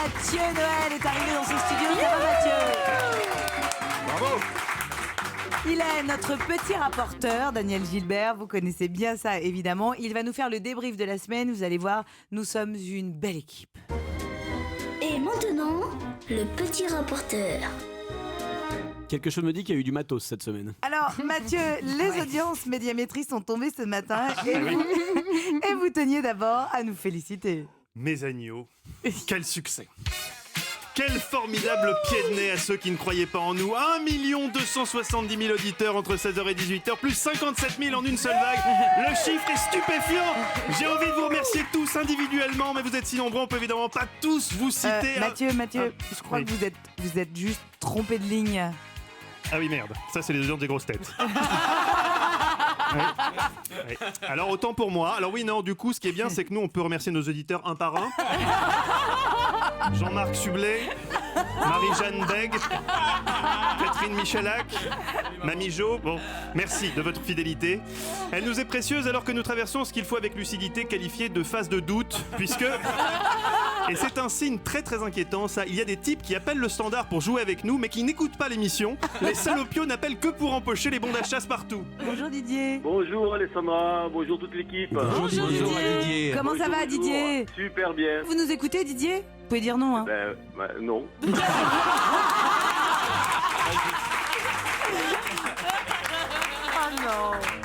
Mathieu Noël est arrivé dans ce studio. Ça va, Mathieu? Bravo. Il est notre petit rapporteur, Daniel Gilbert. Vous connaissez bien ça, évidemment. Il va nous faire le débrief de la semaine. Vous allez voir, nous sommes une belle équipe. Et maintenant, le petit rapporteur. Quelque chose me dit qu'il y a eu du matos cette semaine. Alors, Mathieu, les audiences médiamétrie sont tombées ce matin et vous teniez d'abord à nous féliciter. Mes agneaux, quel succès! Quel formidable pied de nez à ceux qui ne croyaient pas en nous. 1 270 000 auditeurs entre 16h et 18h, plus 57 000 en une seule vague. Le chiffre est stupéfiant. J'ai envie de vous remercier tous individuellement, mais vous êtes si nombreux, on peut évidemment pas tous vous citer. Mathieu, je crois oui. que vous êtes juste trompé de ligne. Ah oui, merde, ça c'est les audiences des grosses têtes. Oui. Oui. Alors autant pour moi. Alors oui, non, du coup, ce qui est bien, c'est que nous, on peut remercier nos auditeurs un par un. Jean-Marc Sublet, Marie-Jeanne Bègue, Catherine Michalak, Mamie Jo. Bon, merci de votre fidélité. Elle nous est précieuse alors que nous traversons ce qu'il faut avec lucidité qualifier de phase de doute, puisque... Et c'est un signe très très inquiétant, ça. Il y a des types qui appellent le standard pour jouer avec nous, mais qui n'écoutent pas l'émission. Les salopios n'appellent que pour empocher les bons d'achat partout. Bonjour Didier. Bonjour Alessandra, bonjour toute l'équipe. Bonjour Didier. Comment ça va Didier? Super bien. Vous nous écoutez Didier? Vous pouvez dire non, hein. Non.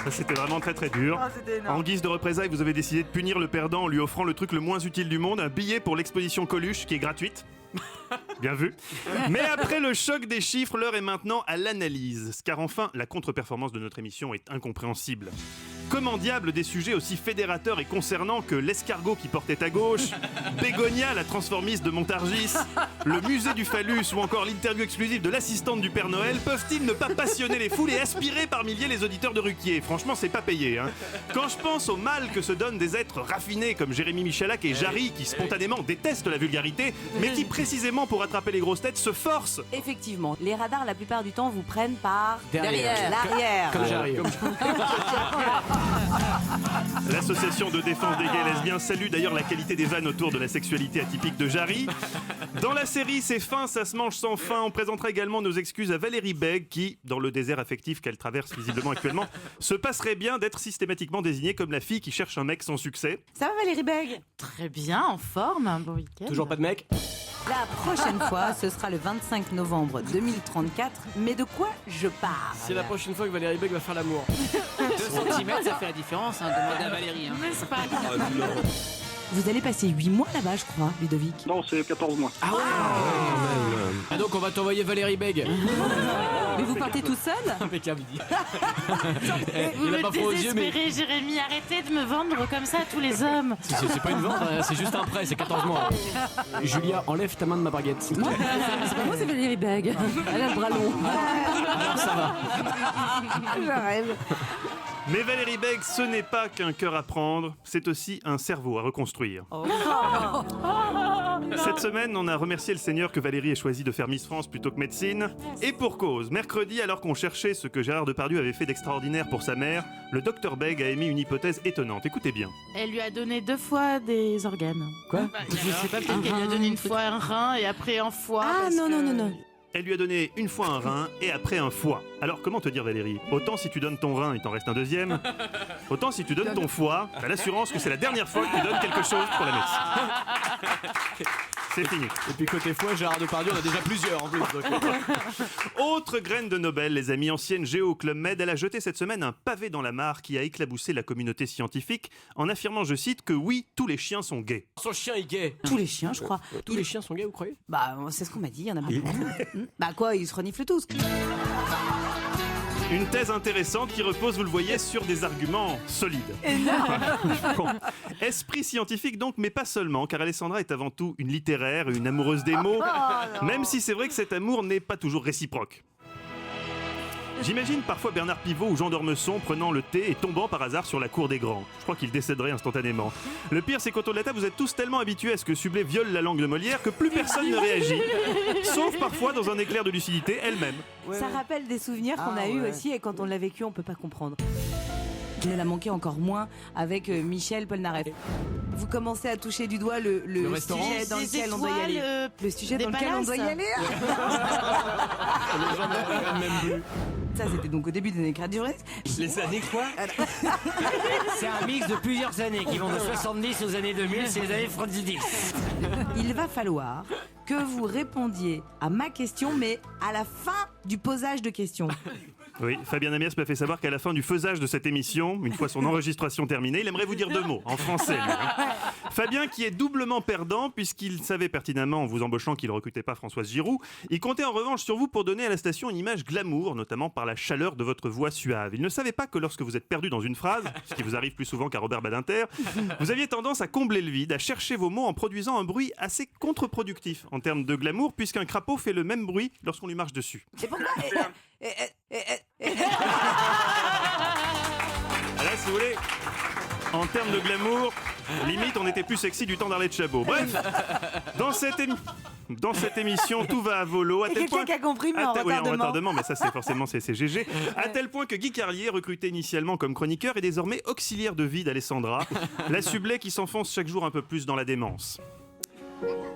Ça, c'était vraiment très très dur. C'était énorme. En guise de représailles, vous avez décidé de punir le perdant en lui offrant le truc le moins utile du monde, un billet pour l'exposition Coluche qui est gratuite. Bien vu. Mais après le choc des chiffres, l'heure est maintenant à l'analyse. Car enfin, la contre-performance de notre émission est incompréhensible. Comment diable des sujets aussi fédérateurs et concernants que l'escargot qui portait à gauche, Bégonia, la transformiste de Montargis, le musée du phallus ou encore l'interview exclusive de l'assistante du Père Noël peuvent-ils ne pas passionner les foules et aspirer par milliers les auditeurs de Ruquier? Franchement, c'est pas payé, hein. Quand je pense au mal que se donnent des êtres raffinés comme Jérémy Michalak et Jarry qui spontanément détestent la vulgarité, mais qui précisément pour attraper les grosses têtes se forcent. Effectivement, les radars la plupart du temps vous prennent par Derrière. l'arrière. Comme j'arrive. L'association de défense des gays et lesbiens salue d'ailleurs la qualité des vannes autour de la sexualité atypique de Jarry. Dans la série C'est fin, ça se mange sans fin, on présentera également nos excuses à Valérie Bègue qui, dans le désert affectif qu'elle traverse visiblement actuellement, se passerait bien d'être systématiquement désignée comme la fille qui cherche un mec sans succès. Ça va Valérie Bègue? Très bien, en forme, un bon week-end. Toujours pas de mec? La prochaine fois, ce sera le 25 novembre 2034. Mais de quoi je parle? C'est la prochaine fois que Valérie Bègue va faire l'amour. 2 cm, ça fait la différence, hein, demandez à Valérie. Hein. N'est-ce pas? Vous allez passer 8 mois là-bas, je crois, Ludovic. Non, c'est 14 mois. Ah ouais. Ah donc on va t'envoyer Valérie Bègue. Mais vous partez tout seul? Impeccable, il dit. Vous Il a me pas froid aux yeux, mais... désespérez, Jérémy, arrêtez de me vendre comme ça à tous les hommes. C'est pas une vente, c'est juste un prêt, c'est 14 mois. Julia, enlève ta main de ma baguette. C'est pas moi, c'est Valérie Bègue. Elle a le bras long. Alors ça va. Je rêve. Mais Valérie Bègue, ce n'est pas qu'un cœur à prendre, c'est aussi un cerveau à reconstruire. Cette semaine, on a remercié le Seigneur que Valérie ait choisi de faire Miss France plutôt que médecine. Et pour cause, mercredi, alors qu'on cherchait ce que Gérard Depardieu avait fait d'extraordinaire pour sa mère, le docteur Bègue a émis une hypothèse étonnante. Écoutez bien. Elle lui a donné 2 fois des organes. Quoi? Je sais pas, peut-être qu'elle lui a donné une fois un rein et après un foie. Ah parce non, que- non, non, non. Elle lui a donné une fois un rein et après un foie. Alors comment te dire Valérie? Autant si tu donnes ton rein, il t'en reste un deuxième. Autant si tu donnes ton foie, t'as l'assurance que c'est la dernière fois que tu donnes quelque chose pour la médecine. C'est fini. Et puis côté foie, Gérard Depardieu en a déjà plusieurs en plus. Donc... Autre graine de Nobel, les amis, ancienne géo au Club Med, elle a jeté cette semaine un pavé dans la mare qui a éclaboussé la communauté scientifique en affirmant, je cite, que oui, tous les chiens sont gays. Son chien est gay. Tous les chiens, je crois. Tous les chiens sont gays, vous croyez? Bah, c'est ce qu'on m'a dit, il y en a pas beaucoup. Bah quoi, ils se reniflent tous. Une thèse intéressante qui repose, vous le voyez, sur des arguments solides. Bon. Esprit scientifique donc, mais pas seulement, car Alessandra est avant tout une littéraire, une amoureuse des mots, même si c'est vrai que cet amour n'est pas toujours réciproque. J'imagine parfois Bernard Pivot ou Jean d'Ormesson prenant le thé et tombant par hasard sur la cour des grands. Je crois qu'il décéderait instantanément. Le pire, c'est qu'autour de la table, vous êtes tous tellement habitués à ce que Sublet viole la langue de Molière que plus personne ne réagit, sauf parfois dans un éclair de lucidité elle-même. Ça rappelle des souvenirs qu'on a eus aussi et quand on l'a vécu, on peut pas comprendre. qu'il a manqué encore moins avec Michel Polnareff. Vous commencez à toucher du doigt le restaurant. sujet dans Des lequel on doit y aller. étoiles, Le sujet des dans lequel on doit y palaces. aller. Les gens ne regardent même plus. Ça, c'était donc au début des années Gradurès. Les années quoi? C'est un mix de plusieurs années qui vont de 70 aux années 2000, c'est les années 70. Il va falloir que vous répondiez à ma question, mais à la fin du posage de questions. Oui, Fabien Amias m'a fait savoir qu'à la fin du faisage de cette émission, une fois son enregistration terminée, il aimerait vous dire 2 mots, en français. lui, hein. Fabien qui est doublement perdant, puisqu'il savait pertinemment en vous embauchant qu'il ne recrutait pas Françoise Giroud, il comptait en revanche sur vous pour donner à la station une image glamour, notamment par la chaleur de votre voix suave. Il ne savait pas que lorsque vous êtes perdu dans une phrase, ce qui vous arrive plus souvent qu'à Robert Badinter, vous aviez tendance à combler le vide, à chercher vos mots en produisant un bruit assez contre-productif en termes de glamour, puisqu'un crapaud fait le même bruit lorsqu'on lui marche dessus. Et pourquoi Ah là, si vous voulez, en termes de glamour, limite, on était plus sexy du temps d'Arlette Chabot. Bref, dans cette émission, tout va à volo. À Il y a tel quelqu'un point... qui a compris, mais à en tel- oui, en retardement. retardement, mais ça, c'est forcément c'est GG. À tel point que Guy Carlier, recruté initialement comme chroniqueur, est désormais auxiliaire de vie d'Alessandra, la Sublet qui s'enfonce chaque jour un peu plus dans la démence.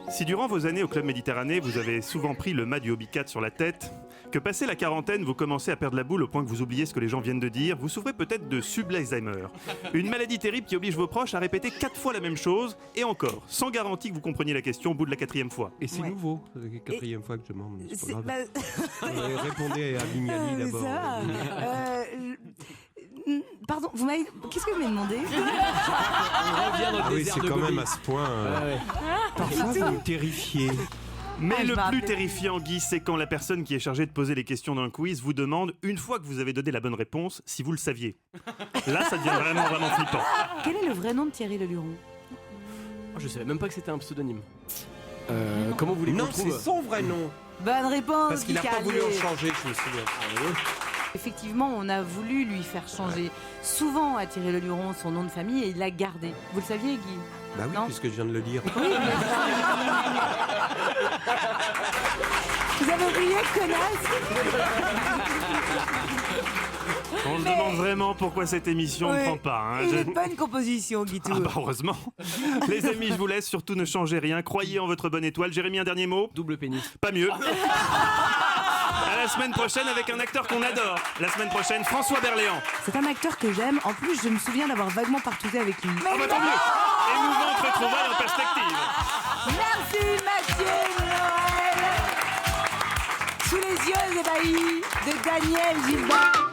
Si durant vos années au Club Méditerranée, vous avez souvent pris le mât du Hobby 4 sur la tête, que passé la quarantaine, vous commencez à perdre la boule au point que vous oubliez ce que les gens viennent de dire, vous souffrez peut-être de subalzheimer. Une maladie terrible qui oblige vos proches à répéter 4 fois la même chose, et encore, sans garantie que vous compreniez la question au bout de la 4e fois. Et c'est Ouais. nouveau, c'est la 4e fois que je demande. C'est C'est- pas grave. bah, Répondez à Vignali d'abord. ça, pardon, qu'est-ce que vous m'avez demandé? On revient dans le Ah oui, désert c'est de quand Gobi. même à ce point. Parfois, vous me terrifiez. Mais Ah, je le me plus rappelais. terrifiant, Guy, c'est quand la personne qui est chargée de poser les questions d'un quiz vous demande, une fois que vous avez donné la bonne réponse, si vous le saviez. Là, ça devient vraiment, vraiment flippant. Quel est le vrai nom de Thierry Leluron? Oh, je savais même pas que c'était un pseudonyme. Comment vous voulez qu'on Non, le c'est trouve son vrai nom. Bonne réponse, Parce qu'il Guy n'a pas voulu en Carlier. changer, je me souviens. Effectivement, on a voulu lui faire changer souvent à Thierry Leluron son nom de famille et il l'a gardé. Vous le saviez, Guy? Bah oui, Non. puisque je viens de le dire. Oui, bien sûr. Vous avez oublié, connasse? On se demande vraiment pourquoi cette émission ne Oui. prend pas. Hein. Il Je- est de bonne composition, Guitou. Ah bah heureusement. Les amis, je vous laisse, surtout ne changez rien. Croyez en votre bonne étoile. Jérémy, un dernier mot? Double pénis. Pas mieux. À la semaine prochaine avec un acteur qu'on adore. La semaine prochaine, François Berléand. C'est un acteur que j'aime. En plus, je me souviens d'avoir vaguement partouté avec lui. Ah bah tant mieux. Émouvante retrouvaille en perspective. Merci, Mathieu Noël. Sous les yeux ébahis de Daniel Gilbert.